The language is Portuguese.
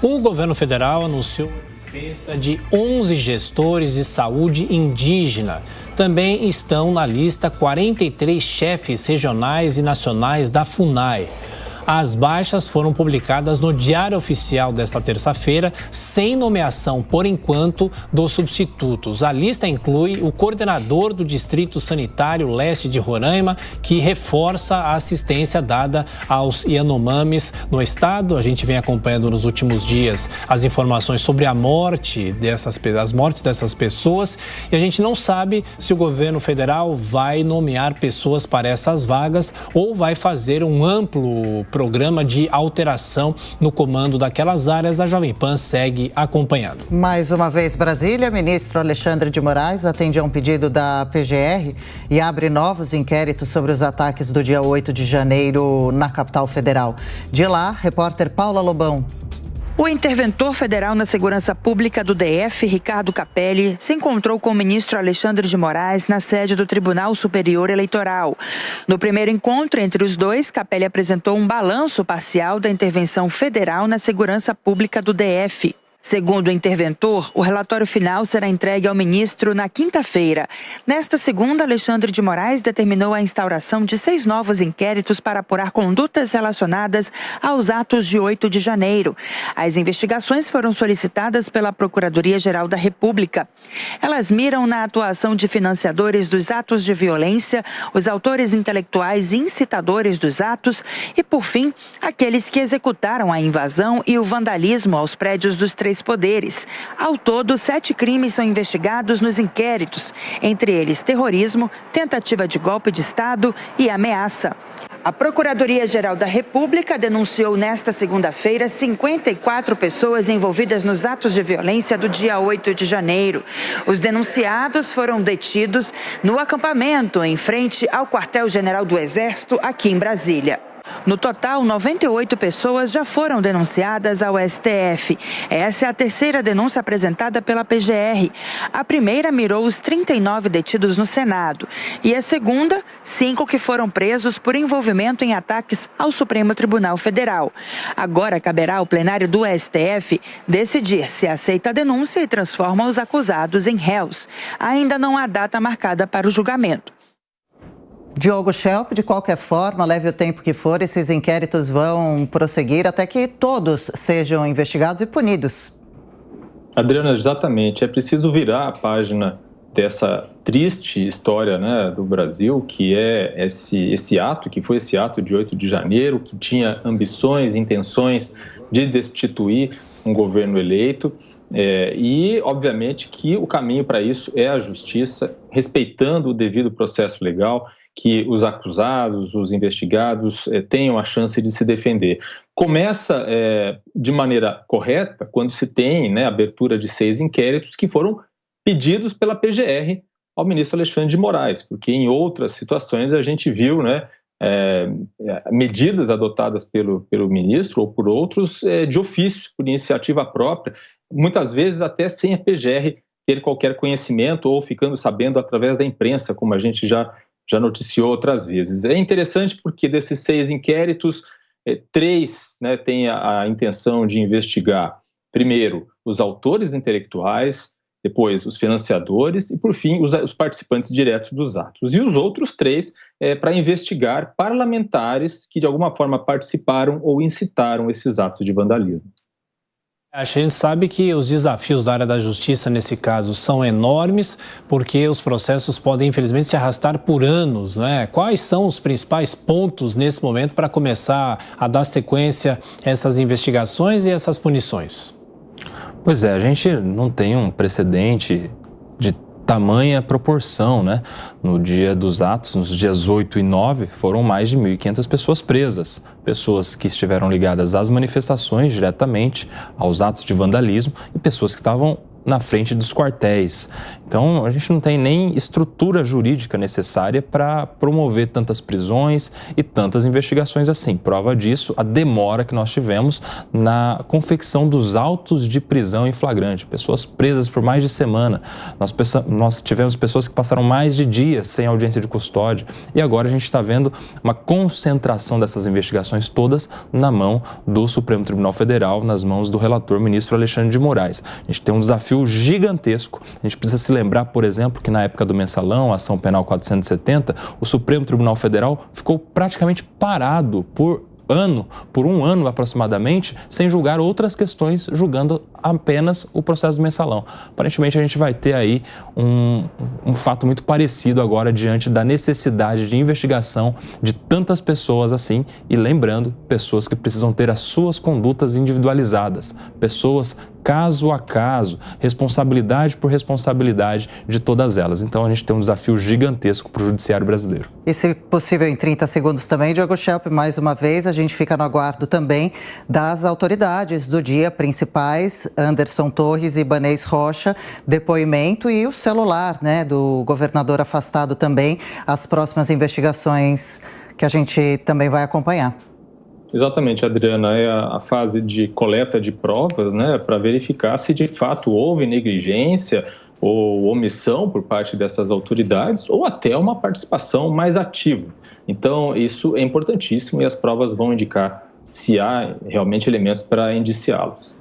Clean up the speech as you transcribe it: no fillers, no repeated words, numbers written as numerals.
O governo federal anunciou a dispensa de 11 gestores de saúde indígena. Também estão na lista 43 chefes regionais e nacionais da FUNAI. As baixas foram publicadas no Diário Oficial desta terça-feira, sem nomeação, por enquanto, dos substitutos. A lista inclui o coordenador do Distrito Sanitário Leste de Roraima, que reforça a assistência dada aos Yanomamis no estado. A gente vem acompanhando nos últimos dias as informações sobre as mortes dessas pessoas, e a gente não sabe se o governo federal vai nomear pessoas para essas vagas ou vai fazer um amplo programa de alteração no comando daquelas áreas. A Jovem Pan segue acompanhando. Mais uma vez, Brasília, ministro Alexandre de Moraes atende a um pedido da PGR e abre novos inquéritos sobre os ataques do dia 8 de janeiro na capital federal. De lá, repórter Paula Lobão. O interventor federal na segurança pública do DF, Ricardo Capelli, se encontrou com o ministro Alexandre de Moraes na sede do Tribunal Superior Eleitoral. No primeiro encontro entre os dois, Capelli apresentou um balanço parcial da intervenção federal na segurança pública do DF. Segundo o interventor, o relatório final será entregue ao ministro na quinta-feira. Nesta segunda, Alexandre de Moraes determinou a instauração de 6 novos inquéritos para apurar condutas relacionadas aos atos de 8 de janeiro. As investigações foram solicitadas pela Procuradoria-Geral da República. Elas miram na atuação de financiadores dos atos de violência, os autores intelectuais e incitadores dos atos e, por fim, aqueles que executaram a invasão e o vandalismo aos prédios dos 3 poderes. Ao todo, 7 crimes são investigados nos inquéritos, entre eles terrorismo, tentativa de golpe de Estado e ameaça. A Procuradoria-Geral da República denunciou nesta segunda-feira 54 pessoas envolvidas nos atos de violência do dia 8 de janeiro. Os denunciados foram detidos no acampamento em frente ao Quartel-General do Exército, aqui em Brasília. No total, 98 pessoas já foram denunciadas ao STF. Essa é a terceira denúncia apresentada pela PGR. A primeira mirou os 39 detidos no Senado. E a segunda, 5 que foram presos por envolvimento em ataques ao Supremo Tribunal Federal. Agora caberá ao plenário do STF decidir se aceita a denúncia e transforma os acusados em réus. Ainda não há data marcada para o julgamento. Diogo Schelp, de qualquer forma, leve o tempo que for, esses inquéritos vão prosseguir até que todos sejam investigados e punidos. Adriana, exatamente. É preciso virar a página dessa triste história, né, do Brasil, que é esse ato, que foi esse ato de 8 de janeiro, que tinha ambições, intenções de destituir um governo eleito. E, obviamente, que o caminho para isso é a justiça, respeitando o devido processo legal, que os acusados, os investigados tenham a chance de se defender. Começa de maneira correta quando se tem, né, abertura de 6 inquéritos que foram pedidos pela PGR ao ministro Alexandre de Moraes, porque em outras situações a gente viu, né, medidas adotadas pelo ministro ou por outros de ofício, por iniciativa própria, muitas vezes até sem a PGR ter qualquer conhecimento ou ficando sabendo através da imprensa, como a gente já noticiou outras vezes. É interessante porque desses 6 inquéritos, 3, né, têm a intenção de investigar, primeiro, os autores intelectuais, depois os financiadores e, por fim, os participantes diretos dos atos. E os outros 3 para investigar parlamentares que, de alguma forma, participaram ou incitaram esses atos de vandalismo. A gente sabe que os desafios da área da justiça, nesse caso, são enormes, porque os processos podem, infelizmente, se arrastar por anos, né? Quais são os principais pontos, nesse momento, para começar a dar sequência a essas investigações e essas punições? Pois é, a gente não tem um precedente de tamanha proporção, né? No dia dos atos, nos dias 8 e 9, foram mais de 1.500 pessoas presas. Pessoas que estiveram ligadas às manifestações diretamente, aos atos de vandalismo e pessoas que estavam na frente dos quartéis. Então, a gente não tem nem estrutura jurídica necessária para promover tantas prisões e tantas investigações assim. Prova disso, a demora que nós tivemos na confecção dos autos de prisão em flagrante. Pessoas presas por mais de semana. Nós tivemos pessoas que passaram mais de dias sem audiência de custódia. E agora a gente está vendo uma concentração dessas investigações todas na mão do Supremo Tribunal Federal, nas mãos do relator ministro Alexandre de Moraes. A gente tem um desafio gigantesco. A gente precisa se lembrar, por exemplo, que na época do mensalão, a ação penal 470, o Supremo Tribunal Federal ficou praticamente parado por um ano aproximadamente, sem julgar outras questões, julgando apenas o processo do mensalão. Aparentemente, a gente vai ter aí um fato muito parecido agora diante da necessidade de investigação de tantas pessoas assim, e lembrando, pessoas que precisam ter as suas condutas individualizadas, pessoas caso a caso, responsabilidade por responsabilidade de todas elas. Então, a gente tem um desafio gigantesco para o judiciário brasileiro. E, se possível, em 30 segundos também, Diogo Schelp, mais uma vez, a gente fica no aguardo também das autoridades do dia principais, Anderson Torres e Ibanez Rocha, depoimento e o celular, né, do governador afastado também, as próximas investigações que a gente também vai acompanhar. Exatamente, Adriana, é a fase de coleta de provas, né, para verificar se de fato houve negligência ou omissão por parte dessas autoridades ou até uma participação mais ativa. Então, isso é importantíssimo e as provas vão indicar se há realmente elementos para indiciá-los.